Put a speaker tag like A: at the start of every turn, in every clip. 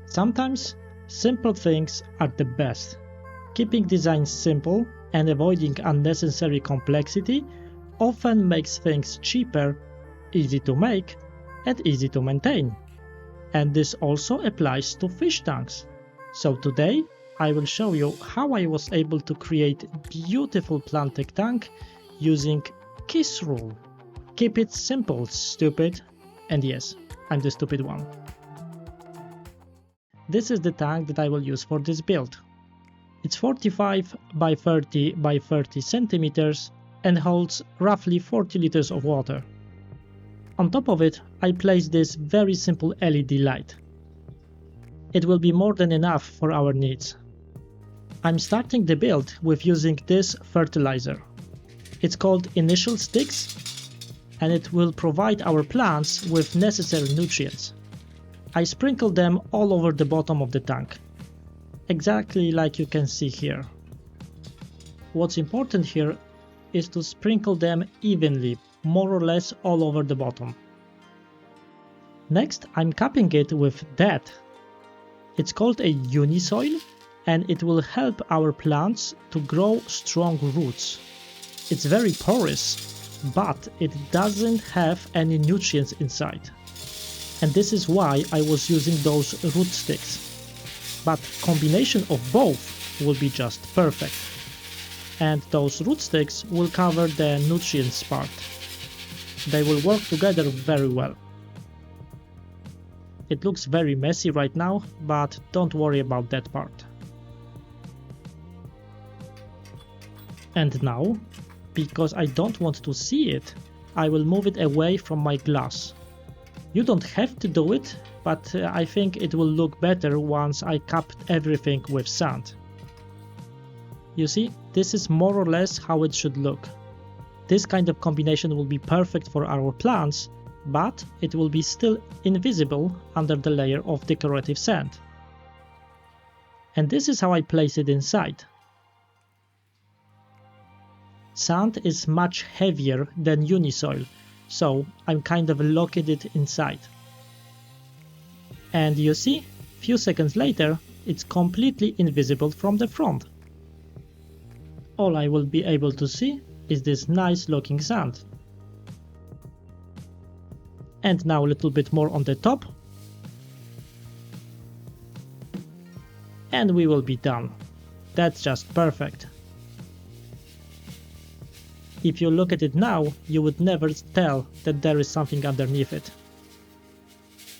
A: Sometimes simple things are the best. Keeping designs simple and avoiding unnecessary complexity often makes things cheaper, easy to make, and easy to maintain. And this also applies to fish tanks. So today I will show you how I was able to create beautiful planted tank using KISS rule. Keep it simple, stupid. And yes, I'm the stupid one. This is the tank that I will use for this build. It's 45 by 30 by 30 centimeters and holds roughly 40 liters of water. On top of it, I place this very simple LED light. It will be more than enough for our needs. I'm starting the build with using this fertilizer. It's called Initial Sticks, and it will provide our plants with necessary nutrients. I sprinkle them all over the bottom of the tank, exactly like you can see here. What's important here is to sprinkle them evenly, more or less all over the bottom. Next, I'm capping it with that. It's called a unisoil, and it will help our plants to grow strong roots. It's very porous, but it doesn't have any nutrients inside. And this is why I was using those root sticks. But combination of both will be just perfect. And those root sticks will cover the nutrients part. They will work together very well. It looks very messy right now, but don't worry about that part. And now, because I don't want to see it, I will move it away from my glass. You don't have to do it, but I think it will look better once I cap everything with sand. You see, this is more or less how it should look. This kind of combination will be perfect for our plants, but it will be still invisible under the layer of decorative sand. And this is how I place it inside. Sand is much heavier than unisoil, so I'm kind of locking it inside. And you see, few seconds later, it's completely invisible from the front. All I will be able to see is this nice looking sand. And now a little bit more on the top. And we will be done. That's just perfect. If you look at it now, you would never tell that there is something underneath it.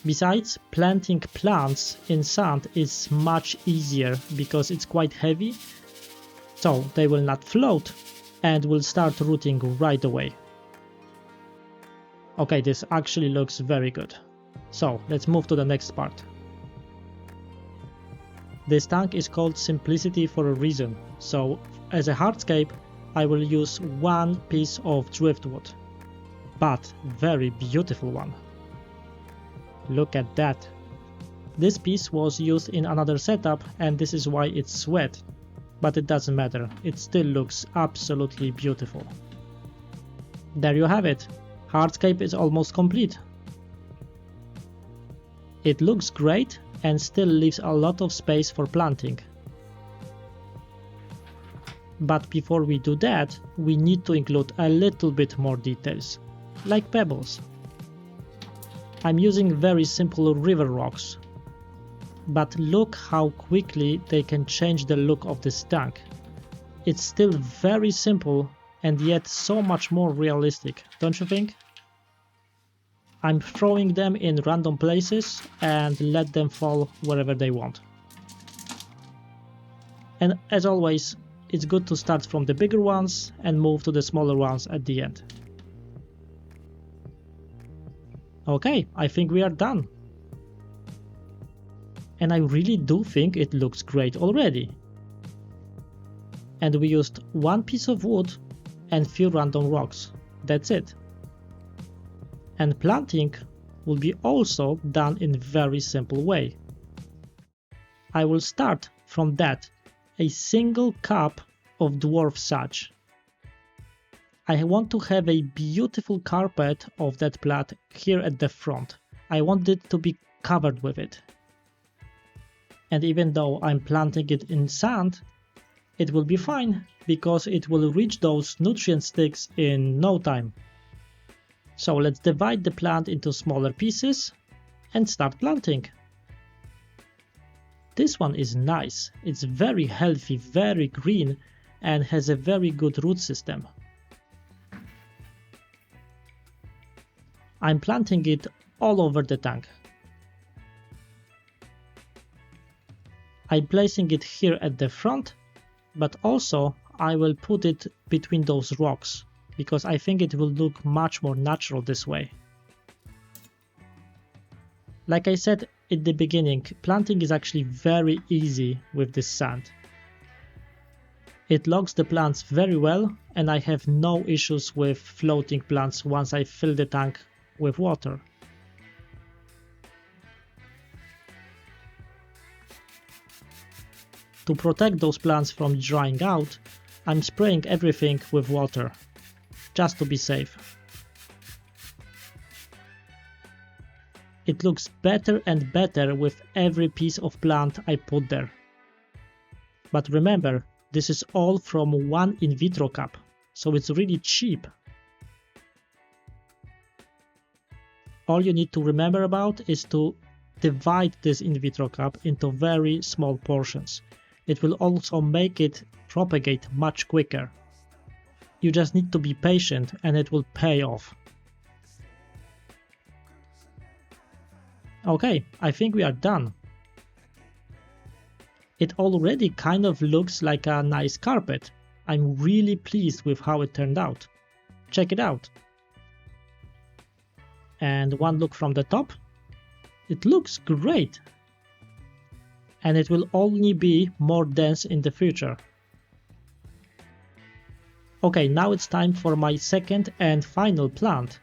A: Besides, planting plants in sand is much easier because it's quite heavy, so they will not float and will start rooting right away. Okay, this actually looks very good. So let's move to the next part. This tank is called Simplicity for a reason, so as a hardscape I will use one piece of driftwood, but very beautiful one. Look at that. This piece was used in another setup and this is why it's wet, but it doesn't matter, it still looks absolutely beautiful. There you have it, hardscape is almost complete. It looks great and still leaves a lot of space for planting. But before we do that, we need to include a little bit more details, like pebbles. I'm using very simple river rocks, but look how quickly they can change the look of this tank. It's still very simple and yet so much more realistic, don't you think? I'm throwing them in random places and let them fall wherever they want. And as always, it's good to start from the bigger ones and move to the smaller ones at the end. Okay, I think we are done. And I really do think it looks great already. And we used one piece of wood and few random rocks. That's it. And planting will be also done in a very simple way. I will start from that, a single cup of dwarf sage. I want to have a beautiful carpet of that plant here at the front. I want it to be covered with it. And even though I'm planting it in sand, it will be fine because it will reach those nutrient sticks in no time. So let's divide the plant into smaller pieces and start planting. This one is nice. It's very healthy, very green, and has a very good root system. I'm planting it all over the tank. I'm placing it here at the front, but also I will put it between those rocks because I think it will look much more natural this way. Like I said at the beginning, planting is actually very easy with this sand. It locks the plants very well, and I have no issues with floating plants once I fill the tank with water. To protect those plants from drying out, I'm spraying everything with water, just to be safe. It looks better and better with every piece of plant I put there. But remember, this is all from one in vitro cup, so it's really cheap. All you need to remember about is to divide this in vitro cup into very small portions. It will also make it propagate much quicker. You just need to be patient and it will pay off. Okay, I think we are done. It already kind of looks like a nice carpet. I'm really pleased with how it turned out. Check it out. And one look from the top. It looks great. And it will only be more dense in the future. Okay, now it's time for my second and final plant.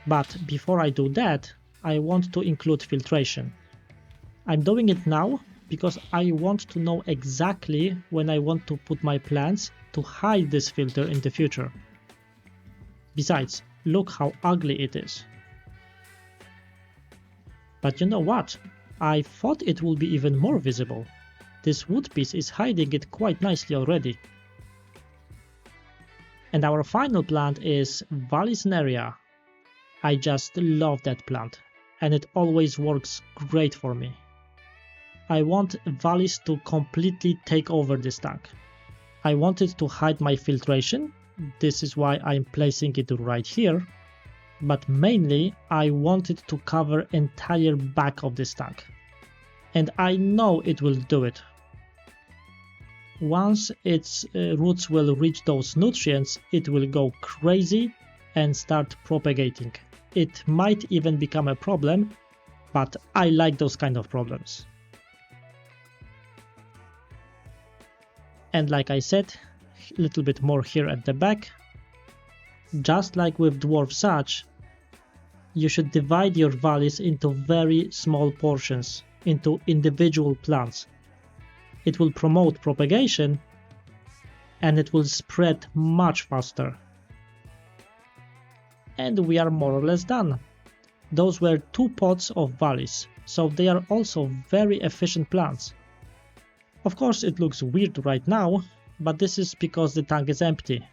A: But before I do that, I want to include filtration. I'm doing it now because I want to know exactly when I want to put my plants to hide this filter in the future. Besides, look how ugly it is. But you know what? I thought it would be even more visible. This wood piece is hiding it quite nicely already. And our final plant is Vallisneria. I just love that plant, and it always works great for me. I want Vallis to completely take over this tank. I wanted to hide my filtration, this is why I'm placing it right here. But mainly I wanted to cover entire back of this tank. And I know it will do it. Once its roots will reach those nutrients, it will go crazy and start propagating. It might even become a problem, but I like those kind of problems. And like I said, a little bit more here at the back. Just like with dwarf sage, you should divide your valleys into very small portions, into individual plants. It will promote propagation and it will spread much faster. And we are more or less done. Those were 2 pots of valleys, so they are also very efficient plants. Of course it looks weird right now, but this is because the tank is empty.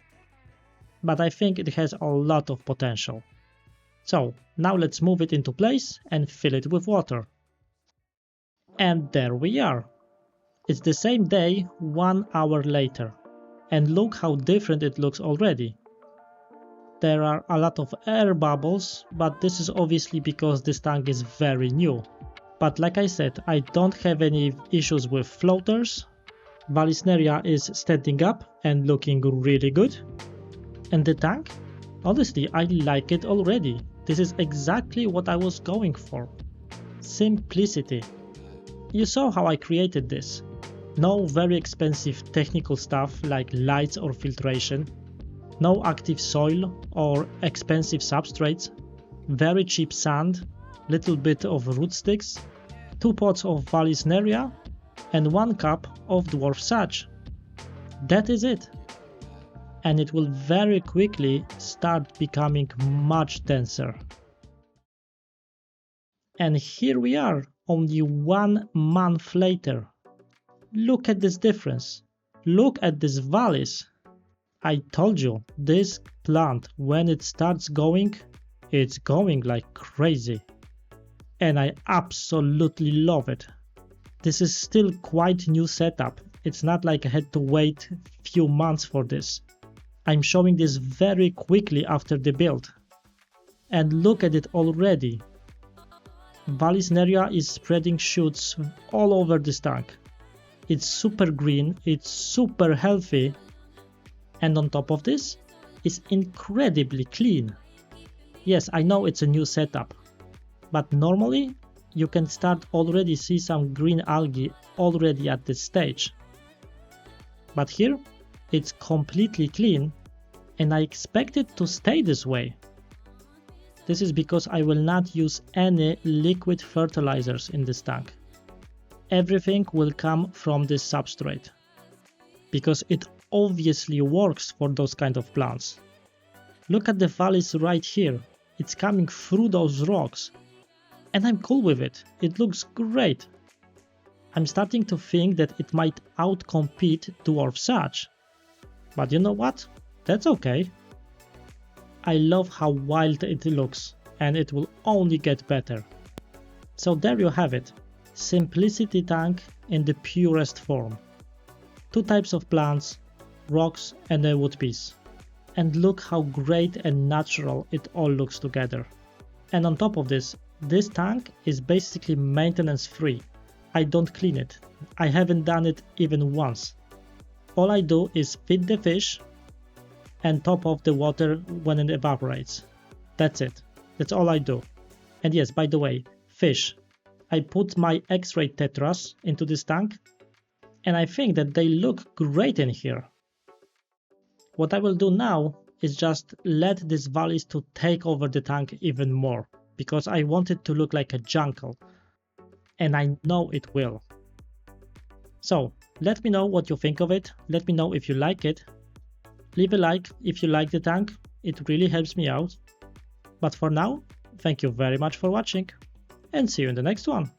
A: But I think it has a lot of potential. So now let's move it into place and fill it with water. And there we are. It's the same day 1 hour later. And look how different it looks already. There are a lot of air bubbles, but this is obviously because this tank is very new. But like I said, I don't have any issues with floaters. Vallisneria is standing up and looking really good. And the tank? Honestly, I like it already. This is exactly what I was going for. Simplicity. You saw how I created this. No very expensive technical stuff like lights or filtration. No active soil or expensive substrates. Very cheap sand, little bit of root sticks, 2 pots of Vallisneria and 1 cup of dwarf sage. That is it. And it will very quickly start becoming much denser. And here we are, only 1 month later. Look at this difference. Look at these valleys. I told you, this plant, when it starts going, it's going like crazy. And I absolutely love it. This is still quite new setup. It's not like I had to wait few months for this. I'm showing this very quickly after the build. And look at it already. Vallisneria is spreading shoots all over this tank. It's super green, it's super healthy, and on top of this, it's incredibly clean. Yes, I know it's a new setup, but normally you can start already see some green algae already at this stage. But here, it's completely clean, and I expect it to stay this way. This is because I will not use any liquid fertilizers in this tank. Everything will come from this substrate, because it obviously works for those kind of plants. Look at the valleys right here, it's coming through those rocks, and I'm cool with it, it looks great. I'm starting to think that it might outcompete dwarf sage, but you know what, that's okay. I love how wild it looks, and it will only get better. So there you have it. Simplicity tank in the purest form. Two types of plants, rocks and a wood piece. And look how great and natural it all looks together. And on top of this tank is basically maintenance free. I don't clean it. I haven't done it even once. All I do is feed the fish and top off the water when it evaporates. That's it. That's all I do. And yes, by the way, fish. I put my X-ray tetras into this tank, and I think that they look great in here. What I will do now is just let these valleys to take over the tank even more, because I want it to look like a jungle, and I know it will. So, let me know what you think of it, let me know if you like it. Leave a like if you like the tank, it really helps me out. But for now, thank you very much for watching, and see you in the next one.